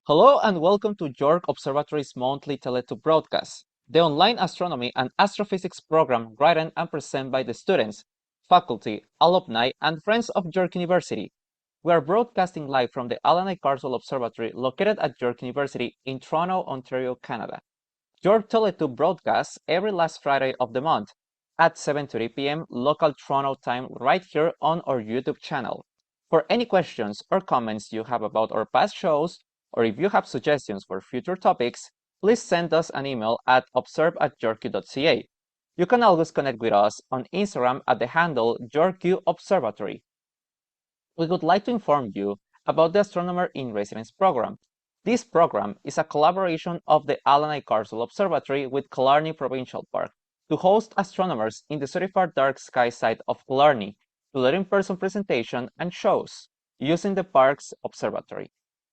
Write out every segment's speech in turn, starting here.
Hello and welcome to York Observatory's monthly TeleTube broadcast, the online astronomy and astrophysics program written and presented by the students, faculty, alumni, and friends of York University. We are broadcasting live from the Alan I. Carswell Observatory located at York University in Toronto, Ontario, Canada. York TeleTube broadcasts every last Friday of the month at 7:30 p.m. local Toronto time right here on our YouTube channel. For any questions or comments you have about our past shows, or if you have suggestions for future topics, please send us an email at observe@yorku.ca. You can always connect with us on Instagram at the handle YorkU Observatory. We would like to inform you about the Astronomer in Residence program. This program is a collaboration of the Alan I. Carswell Observatory with Killarney Provincial Park to host astronomers in the certified dark sky site of Killarney to lead in-person presentation and shows using the park's observatory.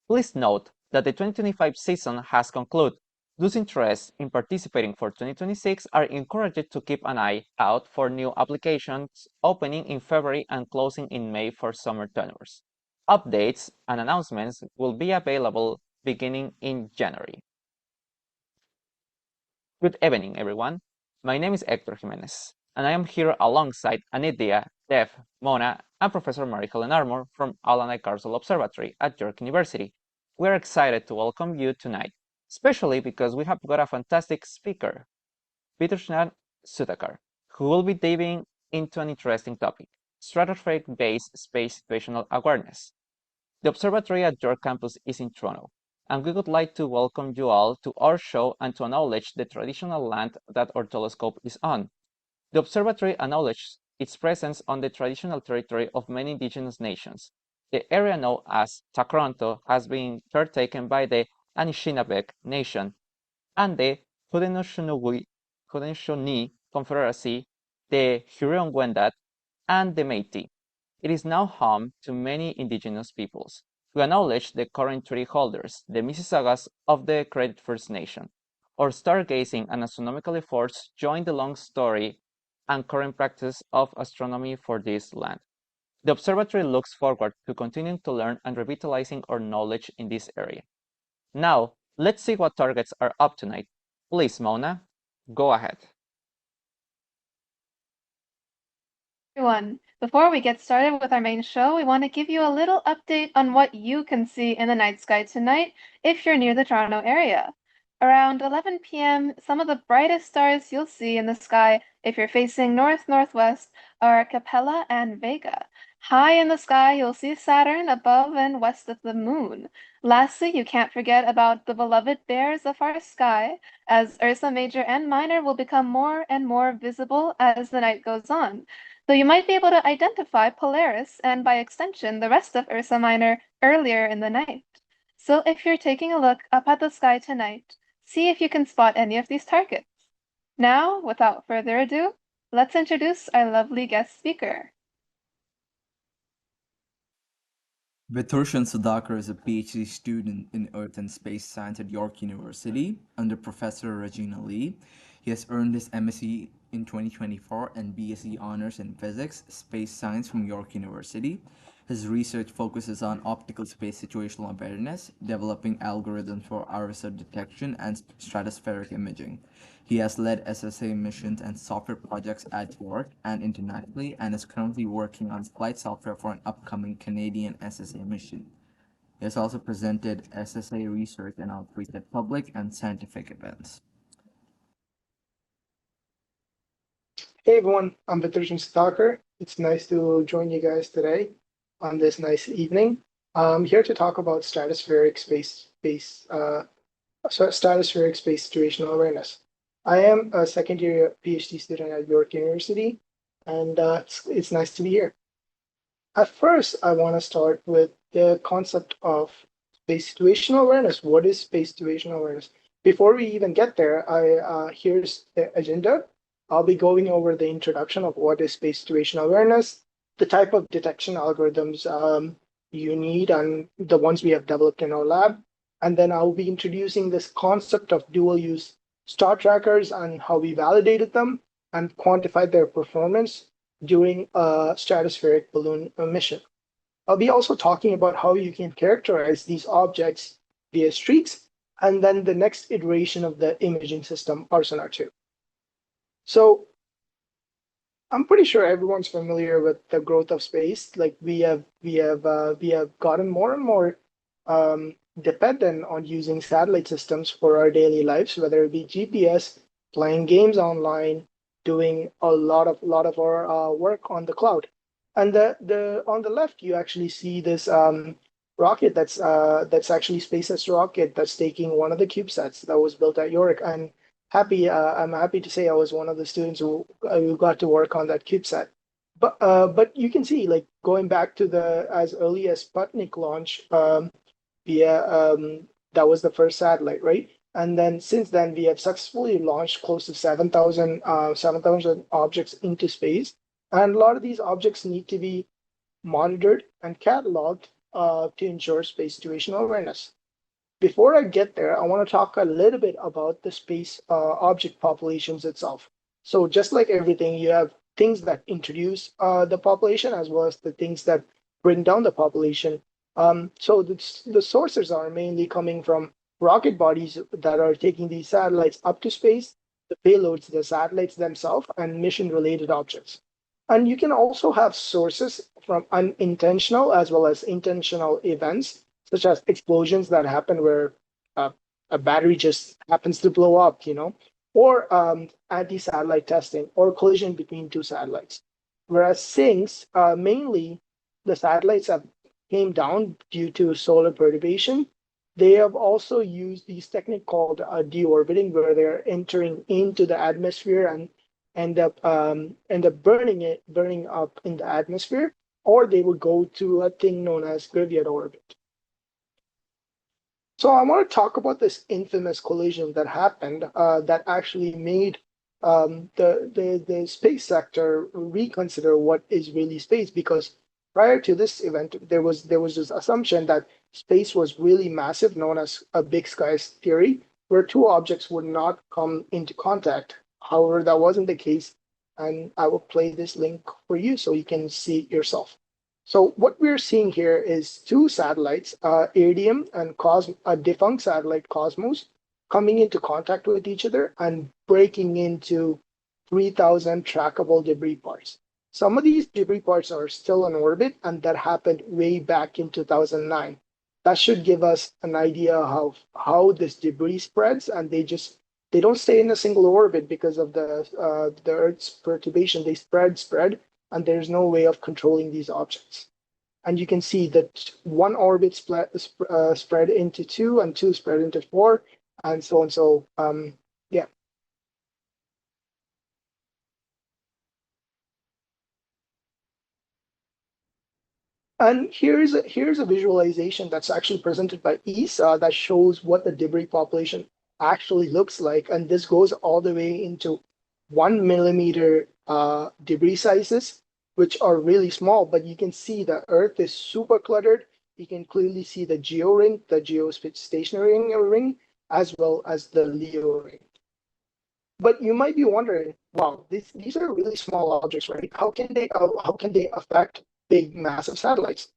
Please note that the 2025 season has concluded. Those interested in participating for 2026 are encouraged to keep an eye out for new applications opening in February and closing in May for summer tenures. Updates and announcements will be available beginning in January. Good evening, everyone. My name is Hector Jimenez, and I am here alongside Anidya, Dev, Mona, and Professor Mary-Helen Armour from Alan I. Carswell Observatory at York University. We're excited to welcome you tonight, especially because we have got a fantastic speaker, Vithurshan Sudhakar, who will be diving into an interesting topic, stratospheric-based space situational awareness. The observatory at York campus is in Toronto, and we would like to welcome you all to our show and to acknowledge the traditional land that our telescope is on. The observatory acknowledges its presence on the traditional territory of many indigenous nations. The area known as Takronto has been caretaken by the Anishinaabe Nation and the Haudenosaunee Confederacy, the Huron-Wendat, and the Métis. It is now home to many indigenous peoples. We acknowledge the current treaty holders, the Mississaugas of the Credit First Nation. Our stargazing and astronomical efforts join the long story and current practice of astronomy for this land. The observatory looks forward to continuing to learn and revitalizing our knowledge in this area. Now, let's see what targets are up tonight. Please, Mona, go ahead. Everyone, before we get started with our main show, we want to give you a little update on what you can see in the night sky tonight if you're near the Toronto area. Around 11 p.m., some of the brightest stars you'll see in the sky if you're facing north-northwest are Capella and Vega. High in the sky, you'll see Saturn above and west of the moon. Lastly, you can't forget about the beloved bears of our sky, as Ursa Major and Minor will become more and more visible as the night goes on. So you might be able to identify Polaris and by extension the rest of Ursa Minor earlier in the night. So if you're taking a look up at the sky tonight, see if you can spot any of these targets. Now, without further ado, let's introduce our lovely guest speaker. Vithurshan Sudhakar is a PhD student in Earth and Space Science at York University under Professor Regina Lee. He has earned his MSc in 2024 and BSc Honors in Physics, Space Science from York University. His research focuses on optical space situational awareness, developing algorithms for RSO detection and stratospheric imaging. He has led SSA missions and software projects at York and internationally, and is currently working on flight software for an upcoming Canadian SSA mission. He has also presented SSA research and outreach at public and scientific events. Hey everyone, I'm Vithurshan Sudhakar. It's nice to join you guys today on this nice evening. I'm here to talk about stratospheric space situational awareness. I am a second year PhD student at York University, and it's nice to be here. At first, I want to start with the concept of space situational awareness. What is space situational awareness? Before we even get there, here's the agenda. I'll be going over the introduction of what is space situational awareness, the type of detection algorithms you need, and the ones we have developed in our lab. And then I'll be introducing this concept of dual use star trackers and how we validated them and quantified their performance during a stratospheric balloon mission. I'll be also talking about how you can characterize these objects via streaks, and then the next iteration of the imaging system, RSONAR II. So I'm pretty sure everyone's familiar with the growth of space. Like we have gotten more and more dependent on using satellite systems for our daily lives, whether it be GPS, playing games online, doing a lot of our work on the cloud. And the on the left, you actually see this rocket that's actually SpaceX rocket that's taking one of the CubeSats that was built at York. And I'm happy to say I was one of the students who got to work on that CubeSat. But you can see, like, going back to the as early as Sputnik launch, via that was the first satellite, right? And then since then, we have successfully launched close to 7,000 objects into space. And a lot of these objects need to be monitored and cataloged to ensure space situational awareness. Before I get there, I want to talk a little bit about the space object populations itself. So just like everything, you have things that introduce the population as well as the things that bring down the population. So the sources are mainly coming from rocket bodies that are taking these satellites up to space, the payloads, the satellites themselves, and mission-related objects. And you can also have sources from unintentional as well as intentional events, such as explosions that happen where a battery just happens to blow up, or anti-satellite testing or collision between two satellites. Whereas sinks, mainly the satellites have came down due to solar perturbation. They have also used these technique called deorbiting, where they're entering into the atmosphere and end up burning up in the atmosphere, or they would go to a thing known as graveyard orbit. So I want to talk about this infamous collision that happened that actually made the space sector reconsider what is really space, because prior to this event, there was this assumption that space was really massive, known as a big skies theory, where two objects would not come into contact. However, that wasn't the case, and I will play this link for you so you can see it yourself. So what we're seeing here is two satellites, Iridium and a defunct satellite Cosmos, coming into contact with each other and breaking into 3,000 trackable debris parts. Some of these debris parts are still in orbit, and that happened way back in 2009. That should give us an idea of how this debris spreads, and they don't stay in a single orbit because of the Earth's perturbation. They spread, and there's no way of controlling these objects. And you can see that one orbit spread into two, and two spread into four, and so on. So yeah. And here's a visualization that's actually presented by ESA that shows what the debris population actually looks like. And this goes all the way into 1 millimeter debris sizes, which are really small, but you can see the Earth is super cluttered. You can clearly see the geo ring, the geostationary ring, as well as the Leo ring. But you might be wondering, wow, these are really small objects, right? How can they affect big, massive satellites?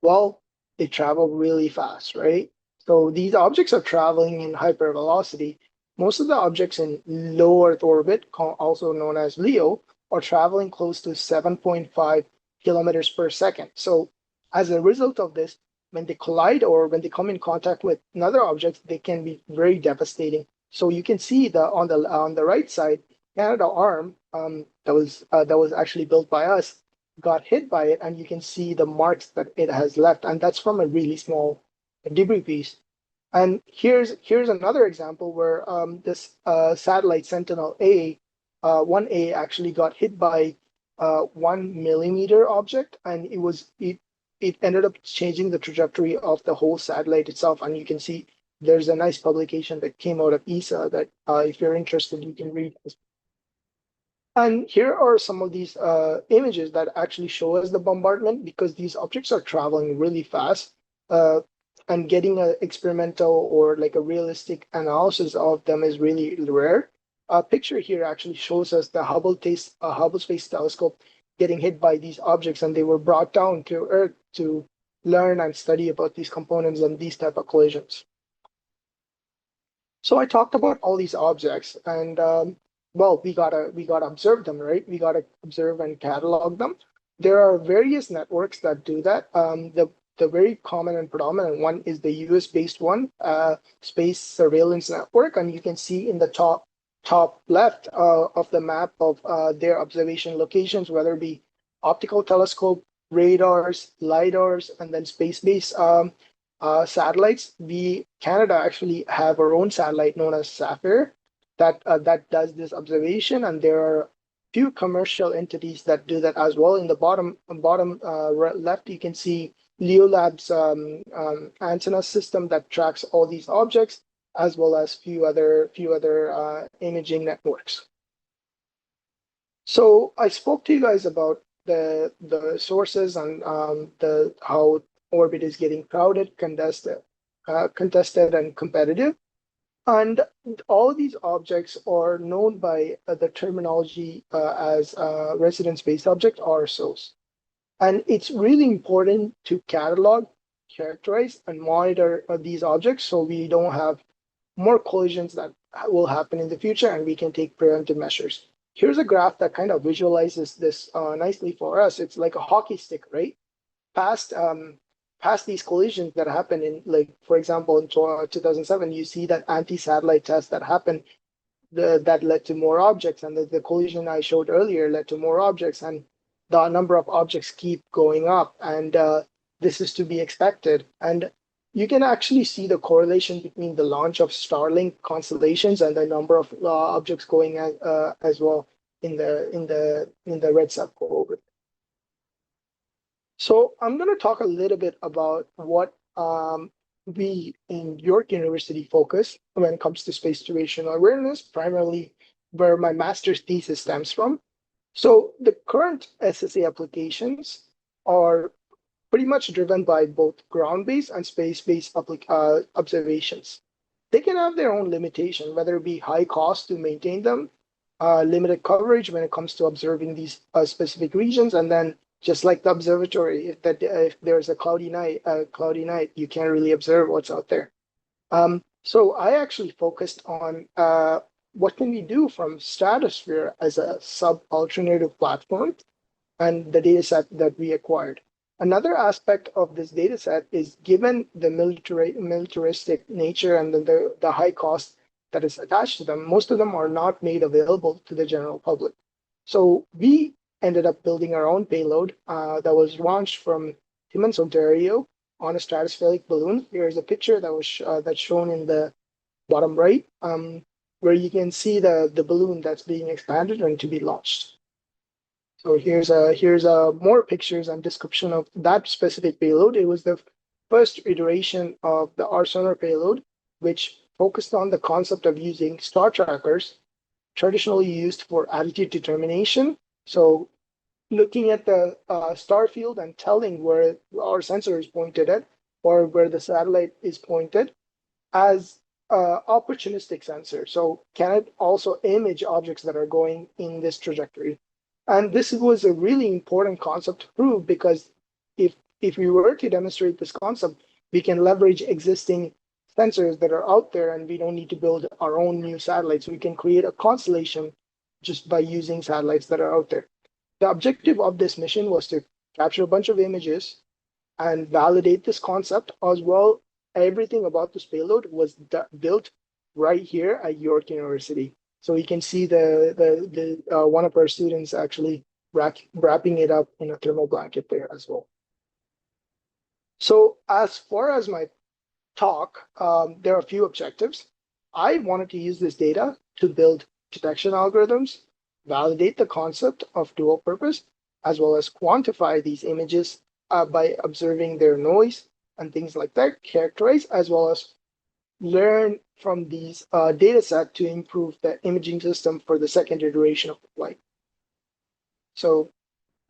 Well, they travel really fast, right? So these objects are traveling in hypervelocity. Most of the objects in low Earth orbit, also known as LEO, are traveling close to 7.5 kilometers per second. So as a result of this, when they collide or when they come in contact with another object, they can be very devastating. So you can see on the right side, Canadarm that was actually built by us got hit by it, and you can see the marks that it has left, and that's from a really small debris piece. And here's another example where this satellite Sentinel A, 1A, actually got hit by 1 millimeter object, and it ended up changing the trajectory of the whole satellite itself. And you can see there's a nice publication that came out of ESA that if you're interested, you can read. And here are some of these images that actually show us the bombardment, because these objects are traveling really fast, and getting an experimental or like a realistic analysis of them is really rare. A picture here actually shows us the Hubble Space Telescope getting hit by these objects, and they were brought down to Earth to learn and study about these components and these type of collisions. So I talked about all these objects, and well, we gotta observe them, right? We gotta observe and catalog them. There are various networks that do that. The very common and predominant one is the US based one, Space Surveillance Network, and you can see in the top left of the map of their observation locations, whether it be optical telescope, radars, lidars, and then space-based satellites. We Canada actually have our own satellite known as Sapphire that does this observation, and there are few commercial entities that do that as well. In the bottom left, you can see Leo Labs antenna system that tracks all these objects, as well as few other imaging networks. So I spoke to you guys about the sources and the how orbit is getting crowded, contested and competitive. And all of these objects are known by the terminology as residence-based object RSOs. And it's really important to catalog, characterize, and monitor these objects so we don't have more collisions that will happen in the future and we can take preventive measures. Here's a graph that kind of visualizes this nicely for us. It's like a hockey stick, right? Past these collisions that happened in, like, for example, in 2007, you see that anti-satellite test that happened that led to more objects, and the collision I showed earlier led to more objects, and the number of objects keep going up, and this is to be expected. And you can actually see the correlation between the launch of Starlink constellations and the number of objects going as well in the red circle over. So I'm going to talk a little bit about what we in York University focus when it comes to space situational awareness, primarily where my master's thesis stems from. So the current SSA applications are pretty much driven by both ground-based and space-based observations. They can have their own limitation, whether it be high cost to maintain them, limited coverage when it comes to observing these specific regions, and then just like the observatory, if there's a cloudy night, you can't really observe what's out there. So I actually focused on what can we do from Stratosphere as a sub-alternative platform and the data set that we acquired. Another aspect of this data set is, given the militaristic nature and the high cost that is attached to them, most of them are not made available to the general public. So we ended up building our own payload that was launched from Timmins, Ontario, on a stratospheric balloon. Here's a picture that was that's shown in the bottom right, where you can see the balloon that's being expanded and to be launched. So here's more pictures and description of that specific payload. It was the first iteration of the RSONAR payload, which focused on the concept of using star trackers, traditionally used for attitude determination. So looking at the star field and telling where our sensor is pointed at or where the satellite is pointed as opportunistic sensor. So can it also image objects that are going in this trajectory? And this was a really important concept to prove, because if we were to demonstrate this concept, we can leverage existing sensors that are out there, and we don't need to build our own new satellites. We can create a constellation just by using satellites that are out there. The objective of this mission was to capture a bunch of images and validate this concept as well. Everything about this payload was built right here at York University. So you can see the one of our students actually wrapping it up in a thermal blanket there as well. So as far as my talk, there are a few objectives. I wanted to use this data to build detection algorithms, validate the concept of dual purpose, as well as quantify these images by observing their noise and things like that, characterize, as well as learn from these data set to improve the imaging system for the second iteration of the flight. So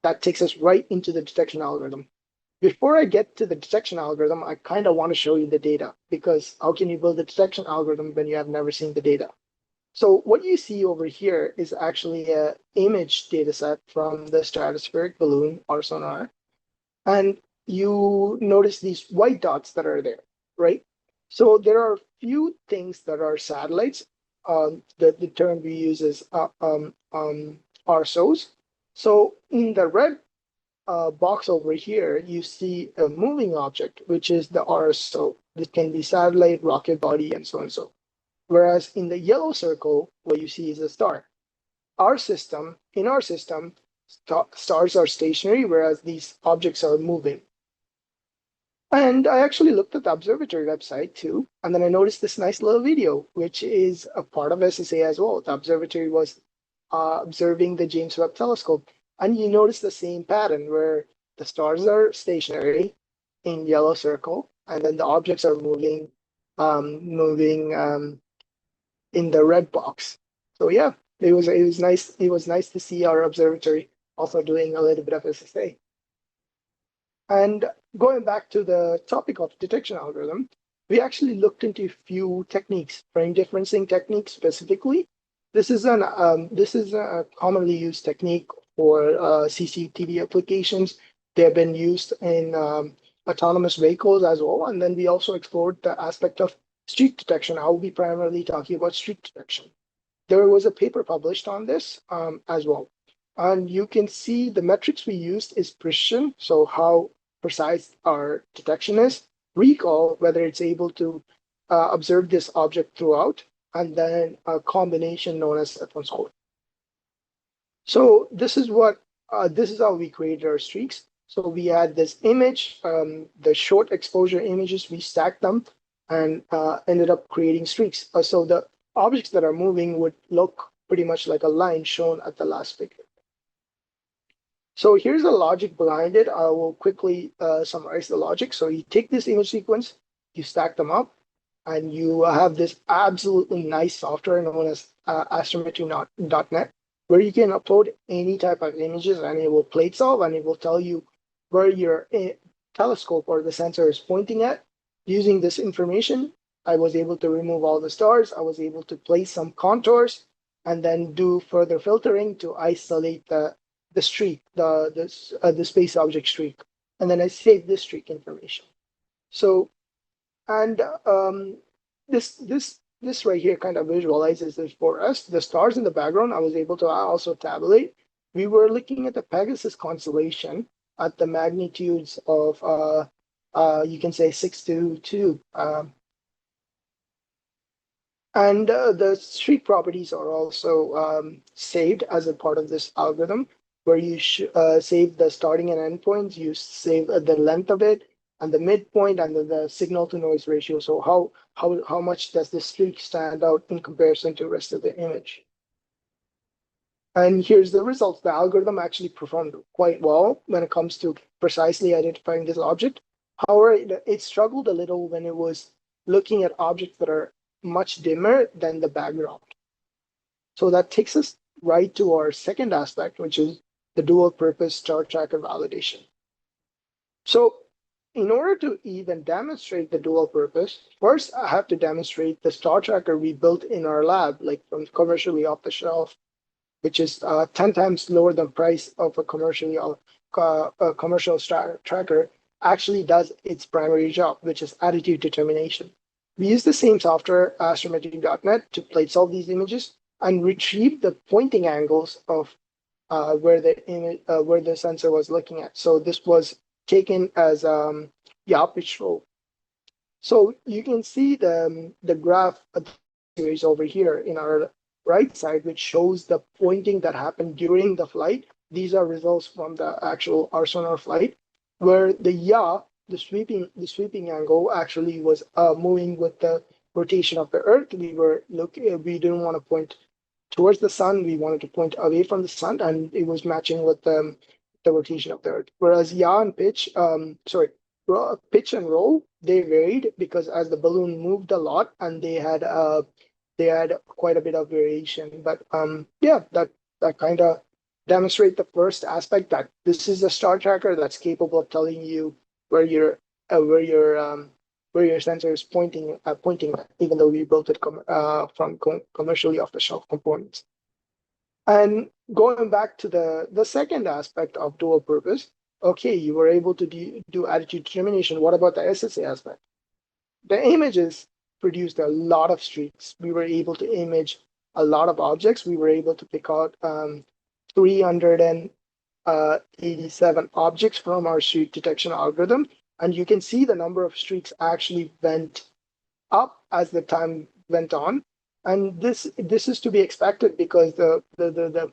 that takes us right into the detection algorithm. Before I get to the detection algorithm, I kind of want to show you the data, because how can you build a detection algorithm when you have never seen the data? So what you see over here is actually an image data set from the stratospheric balloon, RSONAR. And you notice these white dots that are there, right? So there are few things that are satellites. The term we use is RSOs. So in the red box over here, you see a moving object, which is the RSO. This can be satellite, rocket body, and so on and so. Whereas in the yellow circle, what you see is a star. In our system, stars are stationary, whereas these objects are moving. And I actually looked at the observatory website too, and then I noticed this nice little video, which is a part of SSA as well. The observatory was observing the James Webb Telescope, and you notice the same pattern where the stars are stationary in yellow circle, and then the objects are moving, in the red box. So yeah, it was nice. It was nice to see our observatory also doing a little bit of SSA. And going back to the topic of detection algorithm, we actually looked into a few techniques, frame differencing techniques specifically. This is a commonly used technique for CCTV applications. They have been used in autonomous vehicles as well. And then we also explored the aspect of street detection. I will be primarily talking about street detection. There was a paper published on this as well. And you can see the metrics we used is precision, so how precise our detection is, recall, whether it's able to observe this object throughout, and then a combination known as F1 score. So this is how we created our streaks. So we had this image, the short exposure images, we stacked them and ended up creating streaks. So the objects that are moving would look pretty much like a line shown at the last figure. So here's the logic behind it. I will quickly summarize the logic. So you take this image sequence, you stack them up, and you have this absolutely nice software known as astrometry.net, where you can upload any type of images and it will plate solve and it will tell you where your telescope or the sensor is pointing at. Using this information, I was able to remove all the stars. I was able to place some contours and then do further filtering to isolate the streak, the space object streak, and then I saved this streak information. So, and this right here kind of visualizes this for us. The stars in the background, I was able to also tabulate. We were looking at the Pegasus constellation at the magnitudes of you can say 6 to 2. And the streak properties are also saved as a part of this algorithm, where you save the starting and end points, you save the length of it, and the midpoint, and the signal to noise ratio. So how much does the streak stand out in comparison to the rest of the image? And here's the results. The algorithm actually performed quite well when it comes to precisely identifying this object. However, it struggled a little when it was looking at objects that are much dimmer than the background. So that takes us right to our second aspect, which is the dual purpose star tracker validation. So in order to even demonstrate the dual purpose, first I have to demonstrate the star tracker we built in our lab, like from commercially off the shelf, which is 10 times lower than price of a commercial star tracker, actually does its primary job, which is attitude determination. We use the same software, astrometry.net, to plate solve these images and retrieve the pointing angles of where the sensor was looking at. So this was taken as yaw pitch roll. So you can see the graph series over here in our right side, which shows the pointing that happened during the flight. These are results from the actual RSONAR flight, where the yaw, the sweeping angle, actually was moving with the rotation of the Earth. We didn't want to point towards the sun. We wanted to point away from the sun, and it was matching with the rotation of the Earth. Whereas yaw and pitch, pitch and roll, they varied because as the balloon moved a lot, and they had quite a bit of variation. But yeah, that kind of demonstrate the first aspect, that this is a star tracker that's capable of telling you where your sensor is pointing at, even though we built it from commercially off-the-shelf components. And going back to the second aspect of dual purpose, okay, you were able to do attitude determination. What about the SSA aspect? The images produced a lot of streaks. We were able to image a lot of objects. We were able to pick out 387 objects from our streak detection algorithm. And you can see the number of streaks actually went up as the time went on. And this is to be expected because the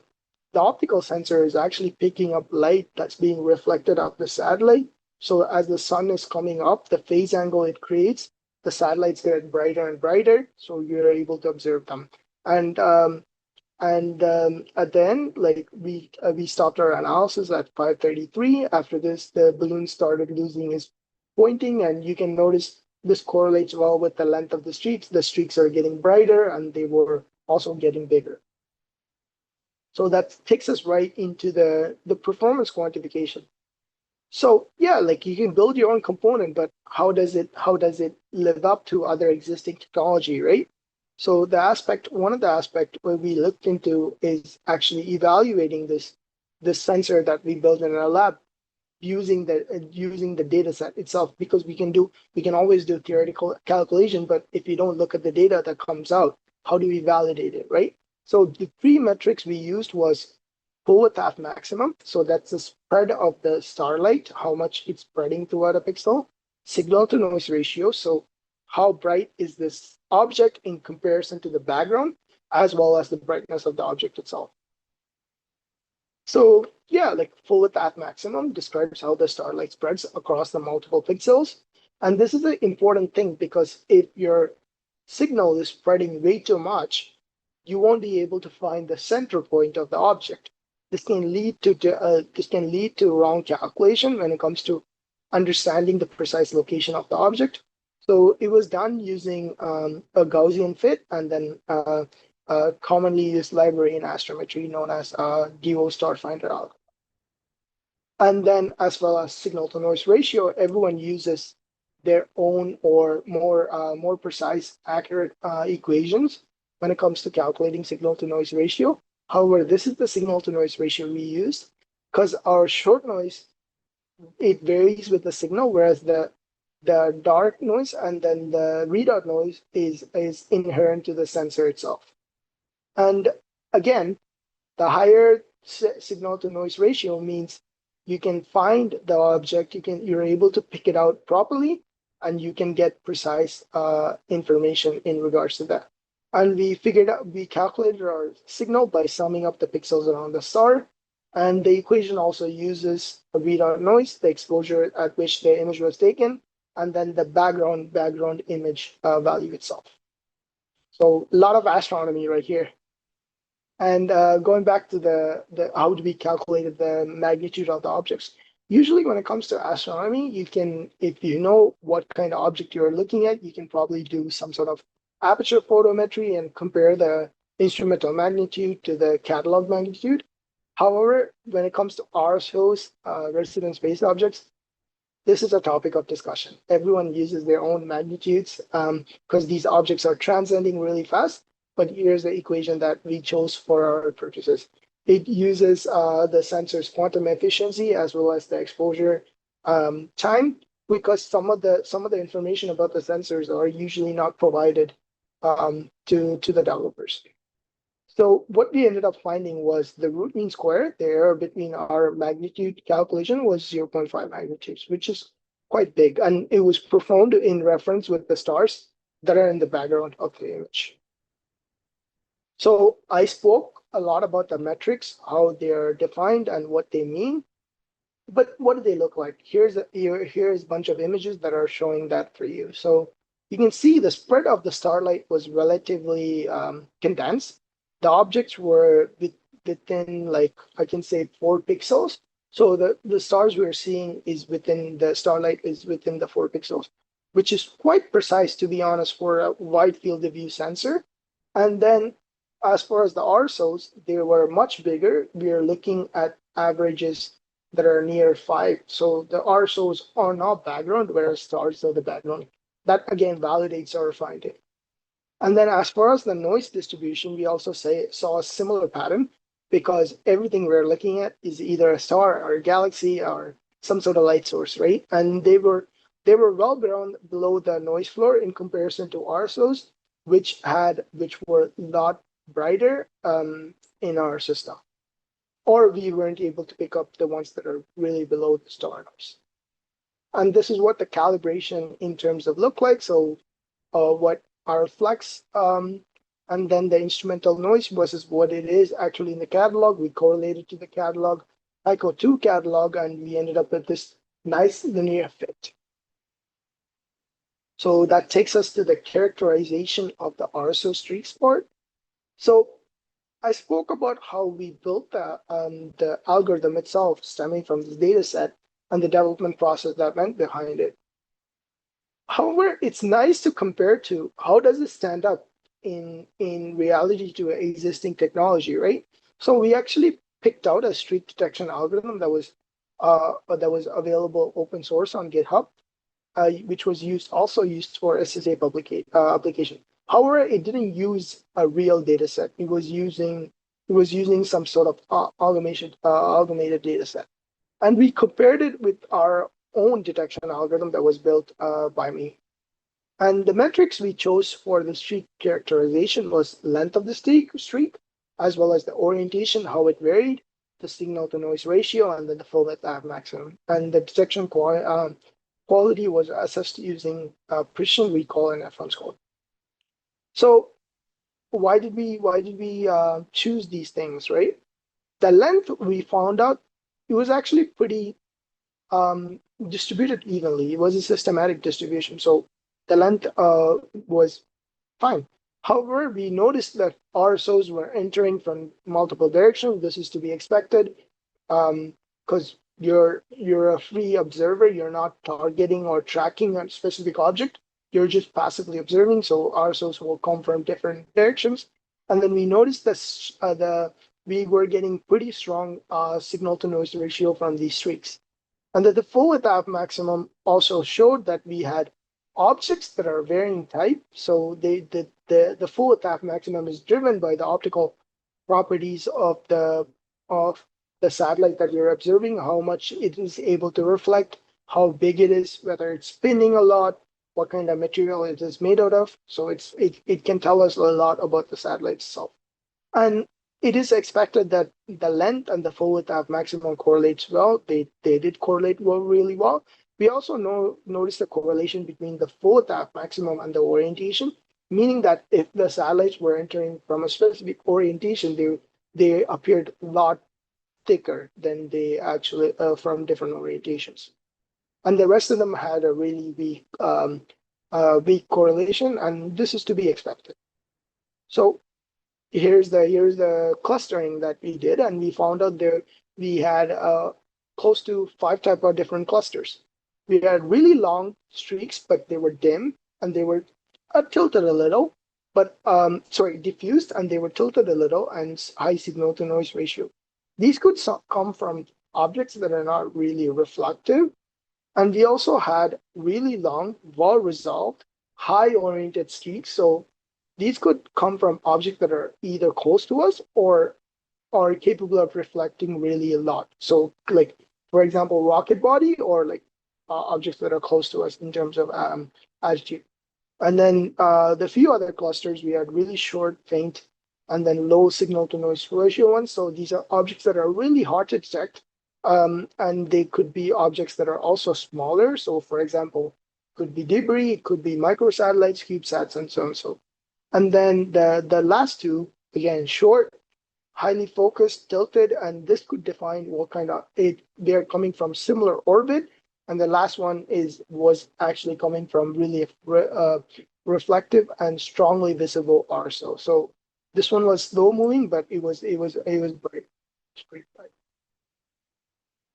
optical sensor is actually picking up light that's being reflected off the satellite. So as the sun is coming up, the phase angle it creates, the satellites get brighter and brighter, so you're able to observe them. And at the end, like we stopped our analysis at 5:33. After this, the balloon started losing its pointing, and you can notice this correlates well with the length of the streaks. The streaks are getting brighter, and they were also getting bigger. So that takes us right into the performance quantification. So yeah, like you can build your own component, but how does it live up to other existing technology, right? So one of the aspects where we looked into is actually evaluating this sensor that we built in our lab using the data set itself, because we can always do theoretical calculation, but if you don't look at the data that comes out, how do we validate it, right? So the three metrics we used was full width at maximum. So that's the spread of the starlight, how much it's spreading throughout a pixel. Signal to noise ratio. So how bright is this object in comparison to the background, as well as the brightness of the object itself. So yeah, like full width at maximum describes how the starlight spreads across the multiple pixels. And this is an important thing because if your signal is spreading way too much, you won't be able to find the center point of the object. This can lead to wrong calculation when it comes to understanding the precise location of the object. So it was done using a Gaussian fit and then a commonly used library in astrometry known as DO star finder algorithm. And then as well as signal to noise ratio, everyone uses their own or more precise, accurate equations when it comes to calculating signal to noise ratio. However, this is the signal to noise ratio we used because our short noise, it varies with the signal, whereas the dark noise and then the readout noise is inherent to the sensor itself. And again, the higher signal to noise ratio means you can find the object, you're able to pick it out properly, and you can get precise information in regards to that. And we calculated our signal by summing up the pixels around the star. And the equation also uses a readout noise, the exposure at which the image was taken, and then the background image value itself. So a lot of astronomy right here. And going back to the how do we calculate the magnitude of the objects? Usually when it comes to astronomy, if you know what kind of object you're looking at, you can probably do some sort of aperture photometry and compare the instrumental magnitude to the catalog magnitude. However, when it comes to RSOs, resident space objects, this is a topic of discussion. Everyone uses their own magnitudes because these objects are transcending really fast. But here's the equation that we chose for our purposes. It uses the sensor's quantum efficiency as well as the exposure time, because some of the information about the sensors are usually not provided to the developers. So what we ended up finding was the root mean square, the error between our magnitude calculation was 0.5 magnitudes, which is quite big. And it was performed in reference with the stars that are in the background of the image. So I spoke a lot about the metrics, how they're defined and what they mean. But what do they look like? Here's a bunch of images that are showing that for you. So you can see the spread of the starlight was relatively condensed. The objects were within, like, I can say 4 pixels. So the stars we're seeing the starlight is within the 4 pixels, which is quite precise, to be honest, for a wide field of view sensor. And then as far as the RSOs, they were much bigger. We are looking at averages that are near 5. So the RSOs are not background, whereas stars are the background. That again validates our finding. And then as far as the noise distribution, we also saw a similar pattern because everything we're looking at is either a star or a galaxy or some sort of light source, right? And they they were well below the noise floor in comparison to RSOs, which were a lot brighter in our system, or we weren't able to pick up the ones that are really below the star noise. And this is what the calibration in terms of look like. So what our flex and then the instrumental noise versus what it is actually in the catalog. We correlated to the catalog, AICO 2 catalog, and we ended up with this nice linear fit. So that takes us to the characterization of the RSO streaks part. So I spoke about how we built the algorithm itself stemming from this data set and the development process that went behind it. However, it's nice to compare to how does it stand up in reality to existing technology, right? So we actually picked out a streak detection algorithm that was available open source on GitHub, which was also used for SSA application. However, it didn't use a real data set. It was using some sort of automated data set. And we compared it with our own detection algorithm that was built by me. And the metrics we chose for the streak characterization was length of the streak, as well as the orientation, how it varied, the signal to noise ratio, and then the full width maximum. And the detection quality was assessed using precision recall and F1 score. So why did we choose these things, right? The length, we found out it was actually pretty distributed evenly. It was a systematic distribution, so the length was fine. However, we noticed that RSOs were entering from multiple directions. This is to be expected because you're a free observer. You're not targeting or tracking a specific object. You're just passively observing. So RSOs will come from different directions. And then we noticed that we were getting pretty strong signal to noise ratio from these streaks. And that the full width maximum also showed that we had objects that are varying type. So the full width maximum is driven by the optical properties of the satellite that you're observing, how much it is able to reflect, how big it is, whether it's spinning a lot, what kind of material it is made out of. So it can tell us a lot about the satellite itself. And it is expected that the length and the full width maximum correlates well. They did correlate really well. We also noticed the correlation between the full width maximum and the orientation, meaning that if the satellites were entering from a specific orientation, they appeared a lot thicker than they actually from different orientations. And the rest of them had a really weak correlation, and this is to be expected. So here's the clustering that we did, and we found out there we had close to 5 type of different clusters. We had really long streaks, but they were dim and they were tilted a little, but diffused, and they were tilted a little, and high signal to noise ratio. These could come from objects that are not really reflective. And we also had really long, well-resolved, high-oriented streaks. So these could come from objects that are either close to us or are capable of reflecting really a lot. So like, for example, rocket body, or like objects that are close to us in terms of altitude. And then the few other clusters, we had really short, faint, and then low signal to noise ratio ones. So these are objects that are really hard to detect. And they could be objects that are also smaller. So for example, could be debris, it could be microsatellites, CubeSats, and so on and so. And then the last two, again, short, highly focused, tilted, and this could define what kind of they're coming from similar orbit. And the last one was actually coming from really reflective and strongly visible RSO. So this one was slow moving, but it was bright. Pretty bright.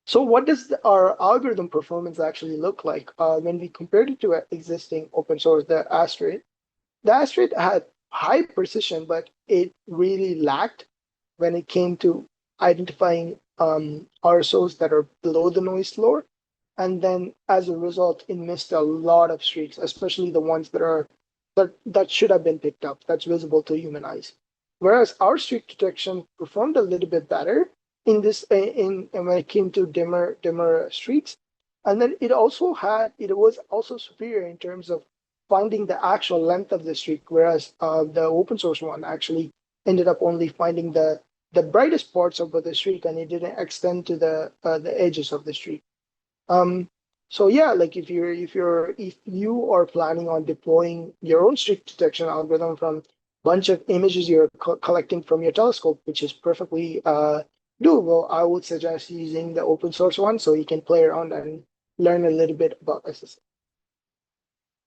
So what does our algorithm performance actually look like when we compared it to an existing open source, the Astrid? The Astrid had high precision, but it really lacked when it came to identifying RSOs that are below the noise floor. And then as a result, it missed a lot of streaks, especially the ones that should have been picked up, that's visible to human eyes. Whereas our streak detection performed a little bit better in when it came to dimmer streaks. And then it was also superior in terms of finding the actual length of the streak, whereas the open source one actually ended up only finding the brightest parts of the streak, and it didn't extend to the edges of the streak. So yeah, like if you are planning on deploying your own streak detection algorithm from bunch of images you're collecting from your telescope, which is perfectly doable, I would suggest using the open source one so you can play around and learn a little bit about SSL.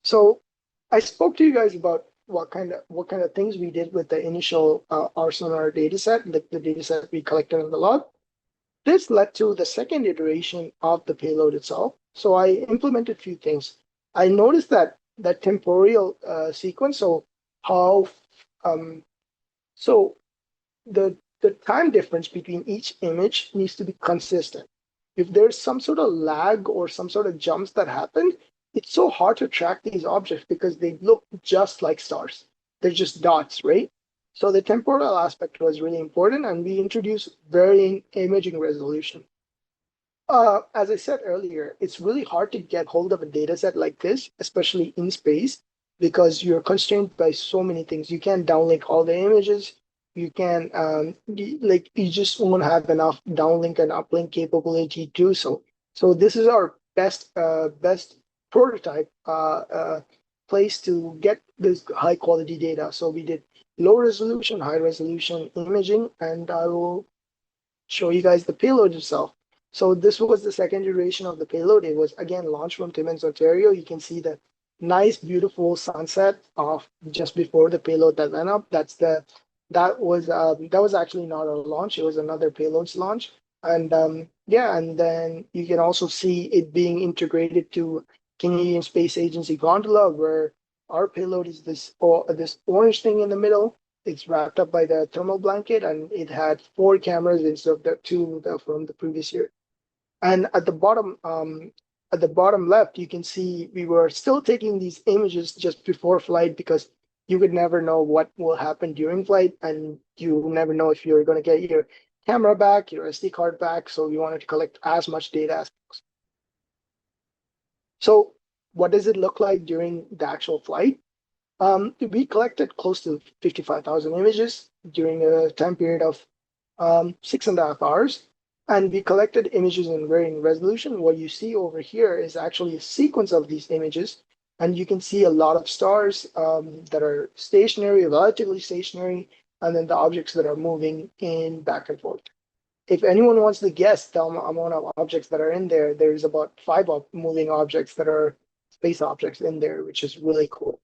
So I spoke to you guys about what kind of things we did with the initial RSONAR dataset, like the dataset we collected in the log. This led to the second iteration of the payload itself. So I implemented a few things. I noticed that temporal sequence, so how so the time difference between each image needs to be consistent. If there's some sort of lag or some sort of jumps that happen, it's so hard to track these objects because they look just like stars. They're just dots, right? So the temporal aspect was really important, and we introduced varying imaging resolution. As I said earlier, it's really hard to get hold of a data set like this, especially in space, because you're constrained by so many things. You can't downlink all the images. You can you just won't have enough downlink and uplink capability to do so. So this is our best prototype place to get this high quality data. So we did low resolution, high resolution imaging, and I will show you guys the payload itself. So this was the second iteration of the payload. It was again launched from Timmins, Ontario. You can see the nice, beautiful sunset of just before the payload that went up. That was actually not a launch. It was another payload's launch. And yeah, and then you can also see it being integrated to Canadian Space Agency Gondola, where our payload is this orange thing in the middle. It's wrapped up by the thermal blanket, and it had 4 cameras instead of the 2 from the previous year. And at the bottom left, you can see we were still taking these images just before flight because you would never know what will happen during flight, and you never know if you're going to get your camera back, your SD card back. So we wanted to collect as much data as possible. So what does it look like during the actual flight? We collected close to 55,000 images during a time period of 6.5 hours. And we collected images in varying resolution. What you see over here is actually a sequence of these images. And you can see a lot of stars that are stationary, relatively stationary, and then the objects that are moving in back and forth. If anyone wants to guess the amount of objects that are in there, there's about 5 moving objects that are space objects in there, which is really cool.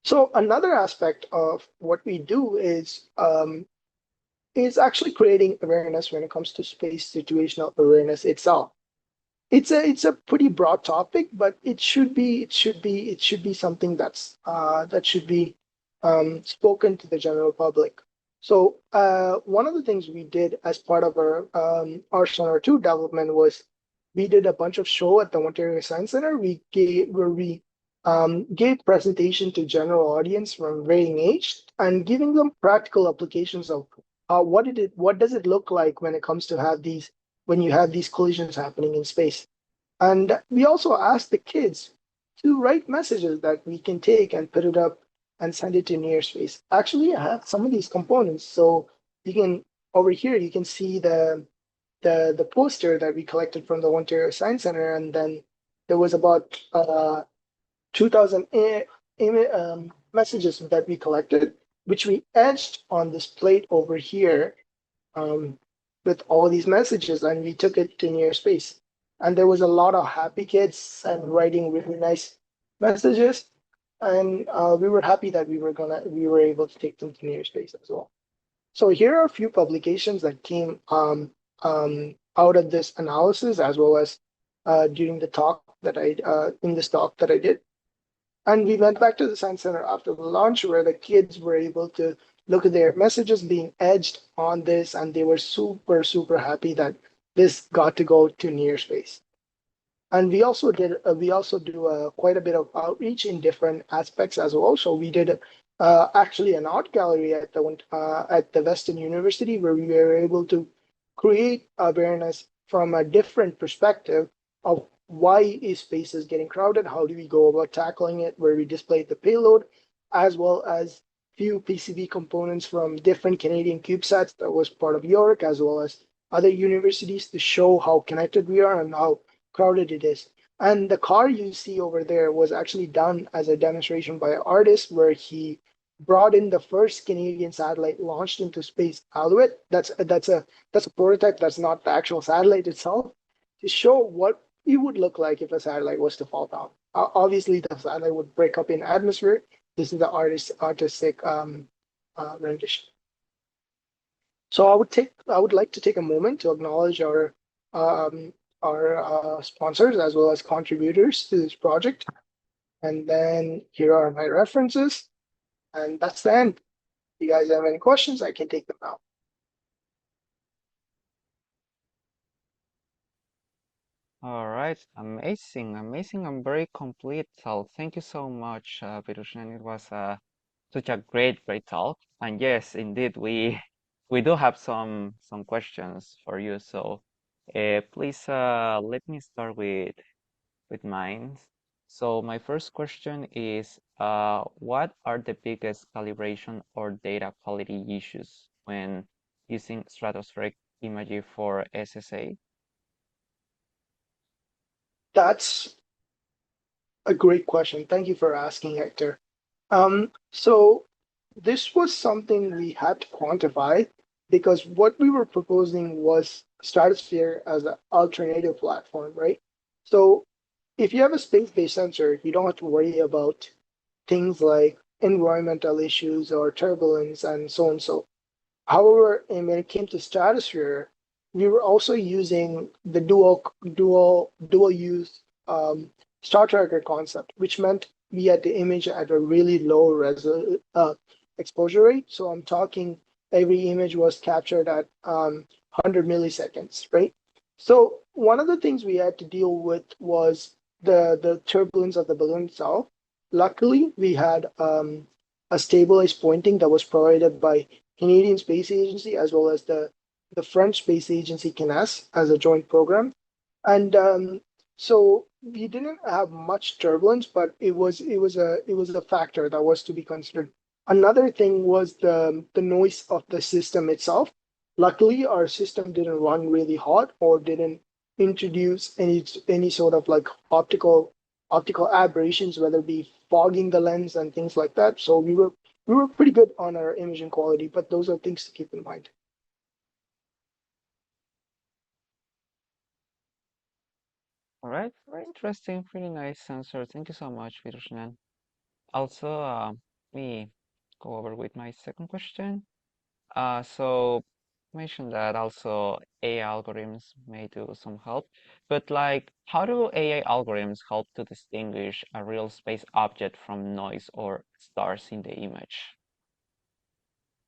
So another aspect of what we do is actually creating awareness when it comes to space situational awareness itself. It's a pretty broad topic, but it should be something that should be spoken to the general public. So one of the things we did as part of our RSONAR II development was we did a bunch of show at the Ontario Science Center. We gave presentation to general audience from varying age and giving them practical applications of what does it look like when it comes to when you have these collisions happening in space. And we also asked the kids to write messages that we can take and put it up and send it to near space. Actually, I have some of these components. So you can over here you can see the poster that we collected from the Ontario Science Center, and then there was about 2,000 messages that we collected, which we etched on this plate over here with all these messages, and we took it to near space. And there was a lot of happy kids and writing really nice messages, and we were happy that we were able to take them to near space as well. So here are a few publications that came out of this analysis, as well as during the talk that in this talk that I did. And we went back to the Science Center after the launch, where the kids were able to look at their messages being edged on this, and they were super, super happy that this got to go to near space. And we also do quite a bit of outreach in different aspects as well. So we did actually an art gallery at the Western University, where we were able to create awareness from a different perspective of why is spaces getting crowded, how do we go about tackling it, where we displayed the payload, as well as few PCB components from different Canadian CubeSats that was part of York, as well as other universities to show how connected we are and how crowded it is. And the car you see over there was actually done as a demonstration by an artist where he brought in the first Canadian satellite launched into space, Alouette. That's a prototype. That's not the actual satellite itself. To show what it would look like if a satellite was to fall down. Obviously, the satellite would break up in atmosphere. This is the artistic rendition. So I would like to take a moment to acknowledge um, our sponsors as well as contributors to this project. And then here are my references. And that's the end. If you guys have any questions, I can take them now. All right, amazing, amazing, and very complete talk. Thank you so much, Vithurshan. It was such a great talk. And yes, indeed, we do have some questions for you. So, please let me start with mine. So my first question is, what are the biggest calibration or data quality issues when using stratospheric imagery for SSA? That's a great question. Thank you for asking, Hector. So this was something we had to quantify because what we were proposing was Stratosphere as an alternative platform, right? So if you have a space-based sensor, you don't have to worry about things like environmental issues or turbulence and so on. So, however, and when it came to Stratosphere, we were also using the dual use star tracker concept, which meant we had the image at a really low exposure rate. So I'm talking every image was captured at 100 milliseconds, right? So one of the things we had to deal with was the turbulence of the balloon itself. Luckily, we had a stabilized pointing that was provided by Canadian Space Agency as well as the French Space Agency CNES as a joint program. And so we didn't have much turbulence, but it was a factor that was to be considered. Another thing was the noise of the system itself. Luckily, our system didn't run really hot or didn't introduce any sort of like optical aberrations, whether it be fogging the lens and things like that. So we were pretty good on our imaging quality, but those are things to keep in mind. All right, very interesting, pretty nice answer. Thank you so much, Vithurshan. Also, let me go over with my second question. So mentioned that also AI algorithms may do some help, but like, how do AI algorithms help to distinguish a real space object from noise or stars in the image?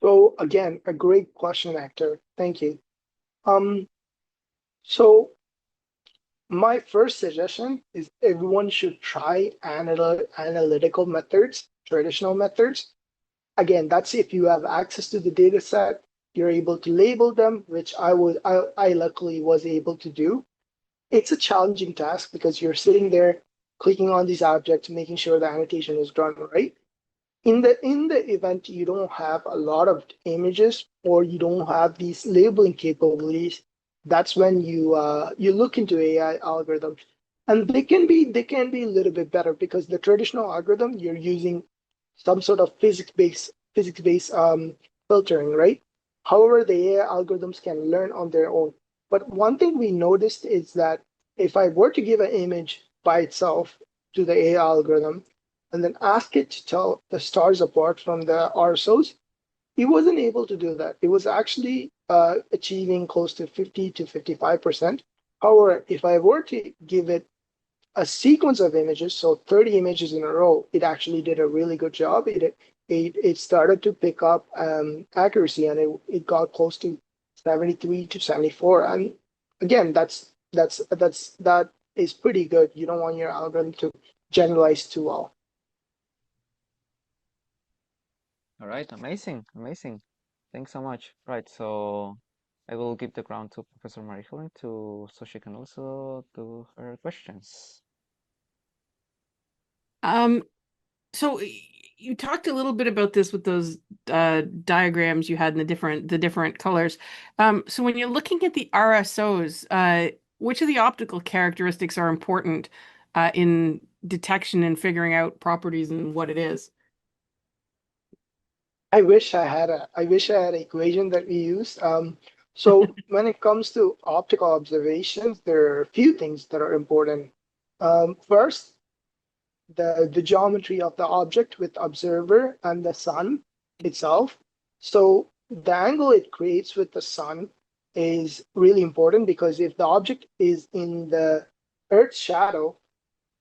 So again, a great question, Hector. Thank you. Um, so my first suggestion is everyone should try analytical methods, traditional methods. Again, that's if you have access to the data set, you're able to label them, which I luckily was able to do. It's a challenging task because you're sitting there clicking on these objects, making sure the annotation is done right. In the event you don't have a lot of images or you don't have these labeling capabilities, that's when you look into AI algorithms, and they can be a little bit better because the traditional algorithm you're using some sort of physics based filtering, right? However, the AI algorithms can learn on their own. But one thing we noticed is that if I were to give an image by itself to the AI algorithm and then ask it to tell the stars apart from the RSOs, it wasn't able to do that. It was actually achieving close to 50 to 55%. However, if I were to give it a sequence of images, so 30 images in a row, it actually did a really good job. It started to pick up accuracy, and it got close to 73 to 74. And again, that is pretty good. You don't want your algorithm to generalize too well. All right, amazing, amazing. Thanks so much. Right, so I will give the ground to Professor Marie-Helen so she can also do her questions. So you talked a little bit about this with those diagrams you had in the different colors. So when you're looking at the RSOs, which of the optical characteristics are important in detection and figuring out properties and what it is? I wish I had an equation that we use. So when it comes to optical observations, there are a few things that are important. First, the geometry of the object with observer and the sun itself. So the angle it creates with the sun is really important because if the object is in the Earth's shadow,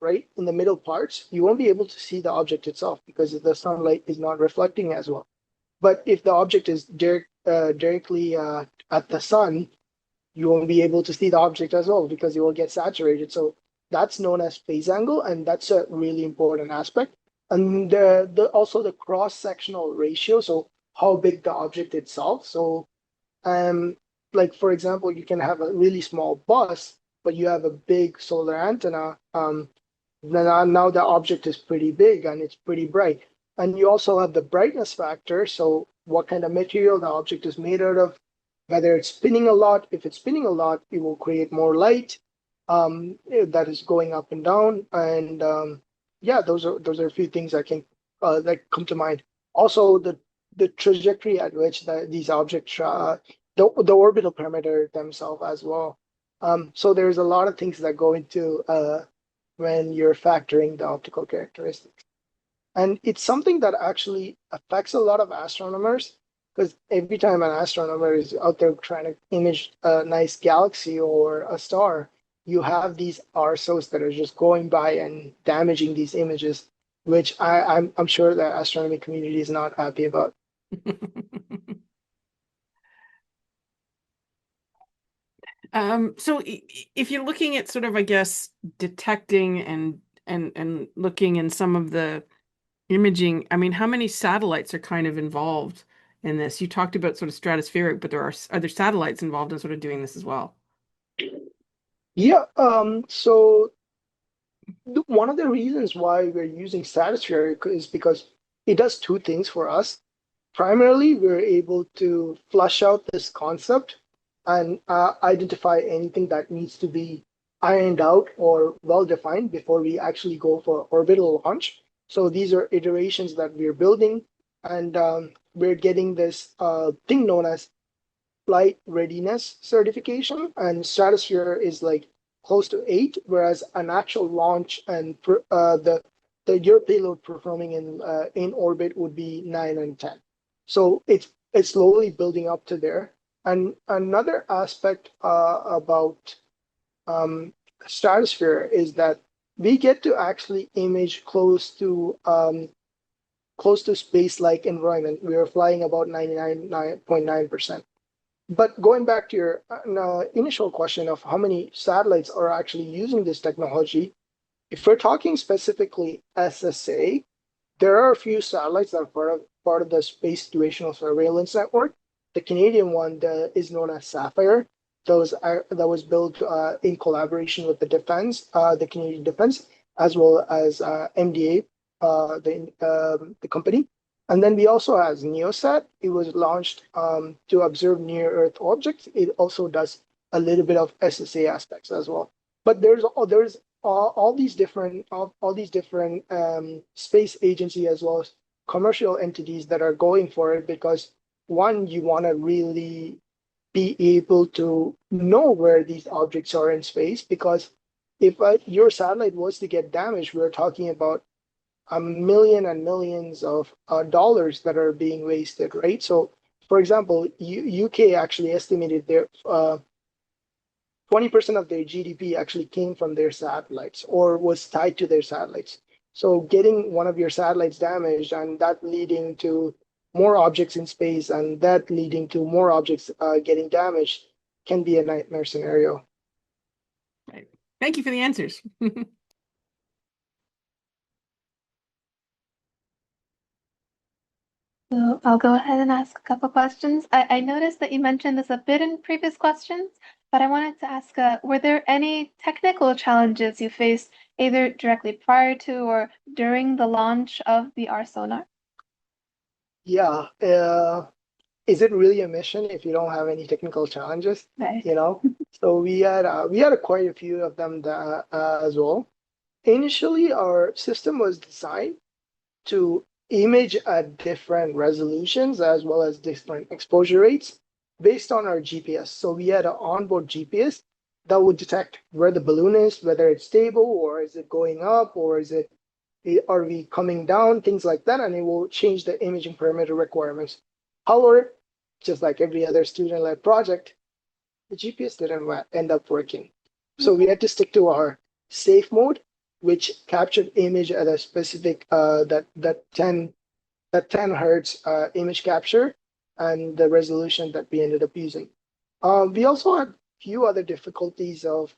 right, in the middle parts, you won't be able to see the object itself because the sunlight is not reflecting as well. But if the object is directly at the sun, you won't be able to see the object as well because it will get saturated. So that's known as phase angle, and that's a really important aspect. And also the cross-sectional ratio, so how big the object itself. So like for example, you can have a really small bus, but you have a big solar antenna. Now the object is pretty big and it's pretty bright. And you also have the brightness factor, so what kind of material the object is made out of, whether it's spinning a lot. If it's spinning a lot, it will create more light that is going up and down. And yeah, those are a few things that come to mind. Also, the trajectory at which these objects, the orbital parameter themselves as well. So there's a lot of things that go into when you're factoring the optical characteristics. And it's something that actually affects a lot of astronomers because every time an astronomer is out there trying to image a nice galaxy or a star, you have these RSOs that are just going by and damaging these images, which I'm sure the astronomy community is not happy about. So if you're looking at sort of, I guess, detecting and looking in some of the imaging, I mean, how many satellites are kind of involved in this? You talked about sort of stratospheric, but there are other satellites involved in sort of doing this as well. Yeah, so one of the reasons why we're using Stratospheric is because it does two things for us. Primarily, we're able to flush out this concept and identify anything that needs to be ironed out or well defined before we actually go for orbital launch. So these are iterations that we're building, and we're getting this thing known as flight readiness certification, and Stratosphere is like close to 8, whereas an actual launch and the your payload performing in orbit would be 9 and 10. So it's slowly building up to there. And another aspect about Stratosphere is that we get to actually image close to space-like environment. We are flying about 99.9%. But going back to your initial question of how many satellites are actually using this technology, if we're talking specifically SSA, there are a few satellites that are part of the Space Situational Surveillance Network. The Canadian one is known as Sapphire. That was built in collaboration with the Canadian Defense, as well as MDA, the company. And then we also have NeoSat. It was launched to observe near-Earth objects. It also does a little bit of SSA aspects as well. But there's all these different space agency as well as commercial entities that are going for it because one, you want to really be able to know where these objects are in space because if your satellite was to get damaged, we're talking about a million and millions of dollars that are being wasted, right? So, for example, UK actually estimated their 20% of their GDP actually came from their satellites or was tied to their satellites. So getting one of your satellites damaged and that leading to more objects in space and that leading to more objects getting damaged can be a nightmare scenario. Right. Thank you for the answers. So I'll go ahead and ask a couple questions. I noticed that you mentioned this a bit in previous questions, but I wanted to ask, were there any technical challenges you faced either directly prior to or during the launch of the RSONAR? Yeah, is it really a mission if you don't have any technical challenges? Right. You know, so we had quite a few of them as well. Initially, our system was designed to image at different resolutions as well as different exposure rates based on our GPS. So we had an onboard GPS that would detect where the balloon is, whether it's stable or is it going up or are we coming down, things like that, and it will change the imaging parameter requirements. However, just like every other student-led project, the GPS didn't end up working. So we had to stick to our safe mode, which captured image at a specific that 10 hertz image capture and the resolution that we ended up using. We also had a few other difficulties of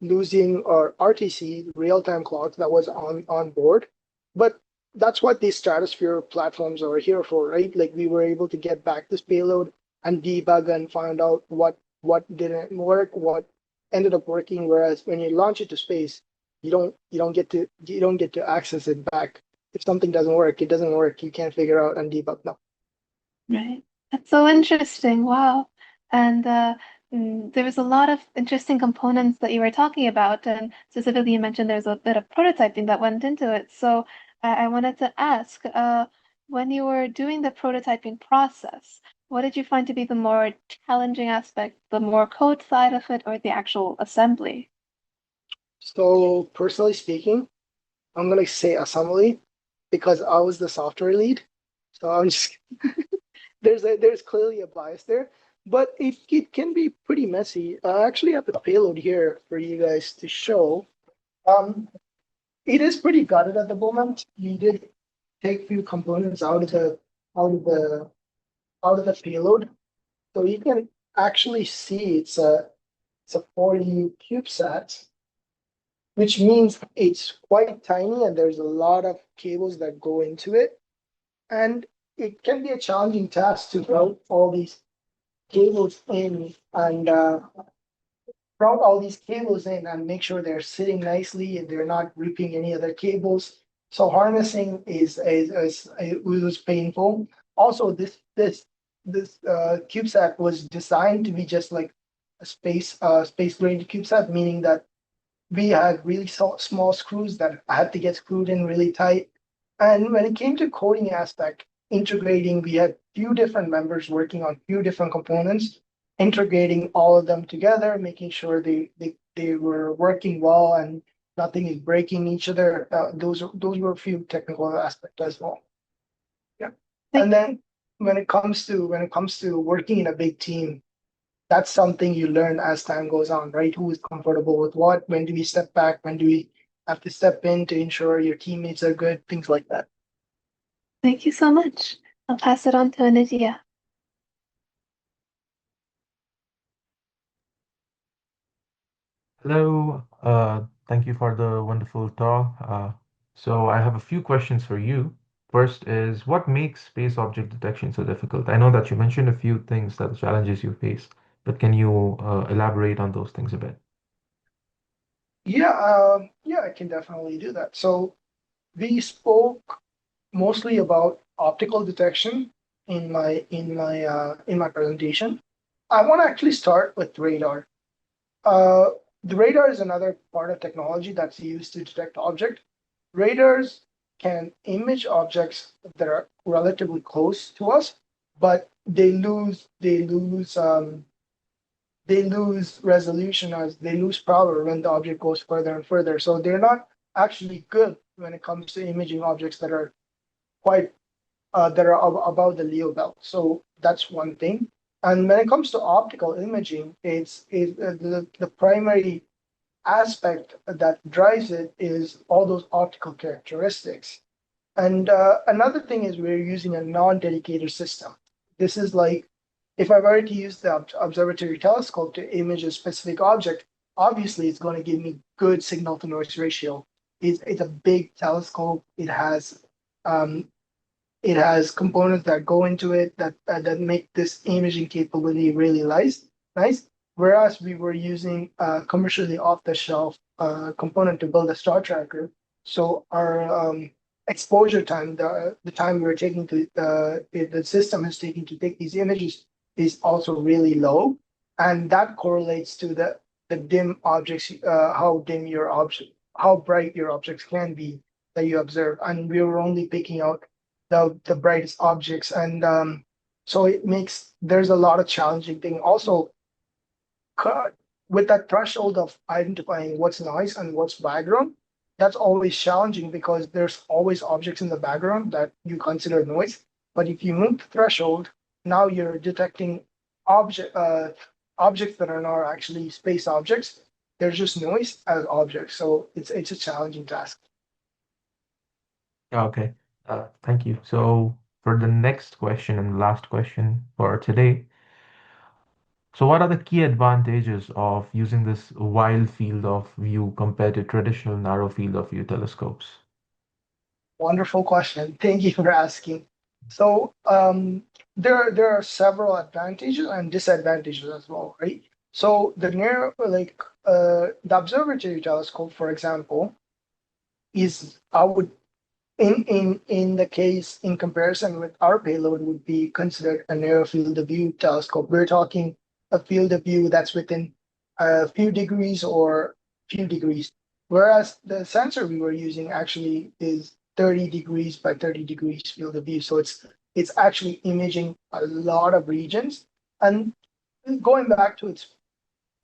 losing our RTC real-time clock that was on board, but that's what these Stratosphere platforms are here for, right? Like we were able to get back this payload and debug and find out what didn't work, what ended up working. Whereas when you launch it to space, you don't get to access it back. If something doesn't work, it doesn't work. You can't figure out and debug now. Right. That's so interesting. Wow. And there was a lot of interesting components that you were talking about, and specifically you mentioned there's a bit of prototyping that went into it. So I wanted to ask, when you were doing the prototyping process, what did you find to be the more challenging aspect, the more code side of it, or the actual assembly? So personally speaking, I'm gonna say assembly because I was the software lead. So I'm just there's clearly a bias there, but it can be pretty messy. I actually have the payload here for you guys to show. Um, it is pretty gutted at the moment. We did take a few components out of the out of the payload, so you can actually see it's a 40 CubeSat, which means it's quite tiny and there's a lot of cables that go into it. And it can be a challenging task to route all these cables in and make sure they're sitting nicely and they're not ripping any other cables. So harnessing is it was painful. Also, this CubeSat was designed to be just like a space grade CubeSat, meaning that we had really small screws that had to get screwed in really tight. And when it came to coding aspect, integrating, we had few different members working on few different components, integrating all of them together, making sure they were working well and nothing is breaking each other. Those were a few technical aspects as well. Yeah. And then when it comes to working in a big team, that's something you learn as time goes on, right? Who is comfortable with what? When do we step back? When do we have to step in to ensure your teammates are good? Things like that. Thank you so much. I'll pass it on to Anidia. Hello, thank you for the wonderful talk. So I have a few questions for you. First is, what makes space object detection so difficult? I know that you mentioned a few things that the challenges you face, but can you elaborate on those things a bit? Yeah, I can definitely do that. So we spoke mostly about optical detection in my presentation. I want to actually start with radar. Uh, the radar is another part of technology that's used to detect object. Radars can image objects that are relatively close to us, but they lose resolution as they lose power when the object goes further and further. So they're not actually good when it comes to imaging objects that are quite above the Leo belt. So that's one thing. And when it comes to optical imaging, the primary aspect that drives it is all those optical characteristics. And another thing is we're using a non-dedicated system. This is like if I were to use the observatory telescope to image a specific object, obviously it's going to give me good signal to noise ratio. It's a big telescope. It has um, It has components that go into it that make this imaging capability really nice. Whereas we were using a commercially off-the-shelf component to build a star tracker, so our exposure time, the time we were taking to the system is taking to take these images is also really low, and that correlates to the dim objects, how dim your object, how bright your objects can be that you observe, and we were only picking out the brightest objects, and so it makes there's a lot of challenging thing also with that threshold of identifying what's noise and what's background. That's always challenging because there's always objects in the background that you consider noise. But if you move the threshold, now you're detecting objects that are not actually space objects. They're just noise as objects. So it's a challenging task. Okay. Thank you. So for the next question and last question for today, so what are the key advantages of using this wide field of view compared to traditional narrow field of view telescopes? Wonderful question. Thank you for asking. So there are several advantages and disadvantages as well, right? So the narrow, like the observatory telescope, for example, is I would in the case in comparison with our payload would be considered a narrow field of view telescope. We're talking a field of view that's within a few degrees or few degrees, whereas the sensor we were using actually is 30 degrees by 30 degrees field of view. So it's actually imaging a lot of regions. And going back to its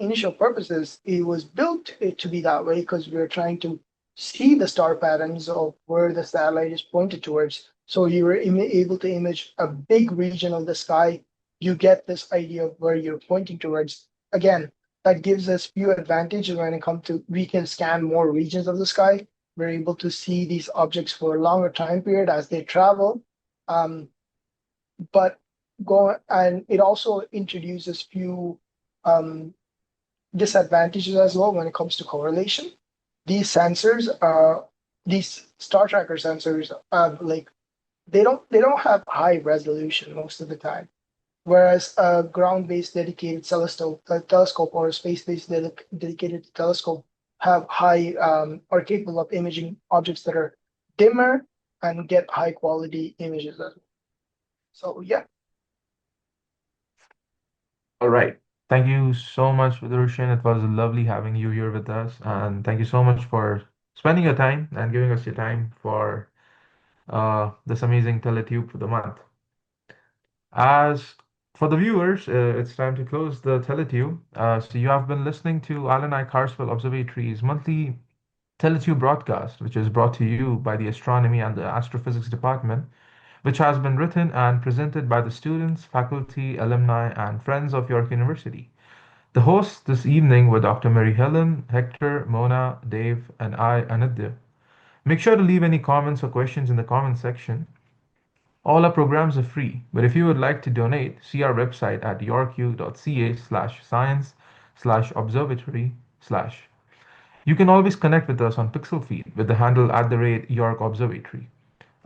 initial purposes, it was built to be that way because we were trying to see the star patterns of where the satellite is pointed towards. So you were able to image a big region of the sky. You get this idea of where you're pointing towards. Again, that gives us few advantages when it comes to we can scan more regions of the sky. We're able to see these objects for a longer time period as they travel. Um, but go and it also introduces few um, disadvantages as well when it comes to correlation. These sensors are these star tracker sensors like they don't have high resolution most of the time. Whereas a ground-based dedicated telescope or a space-based dedicated telescope have high are capable of imaging objects that are dimmer and get high quality images as well. So yeah, All right. Thank you so much, Vithurshan. It was lovely having you here with us. And thank you so much for spending your time and giving us your time for this amazing TeleTube for the month. As for the viewers, it's time to close the TeleTube. So you have been listening to Alan I. Carswell Observatory's monthly TeleTube broadcast, which is brought to you by the Astronomy and the Astrophysics Department, which has been written and presented by the students, faculty, alumni, and friends of York University. The hosts this evening were Dr. Mary Helen, Hector, Mona, Dave, and I, Anindya. Make sure to leave any comments or questions in the comment section. All our programs are free, but if you would like to donate, see our website at yorku.ca/science/observatory/. You can always connect with us on Pixel Feed with the handle @York Observatory.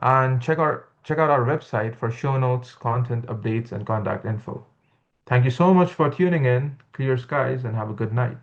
And check out our website for show notes, content updates, and contact info. Thank you so much for tuning in. Clear skies and have a good night.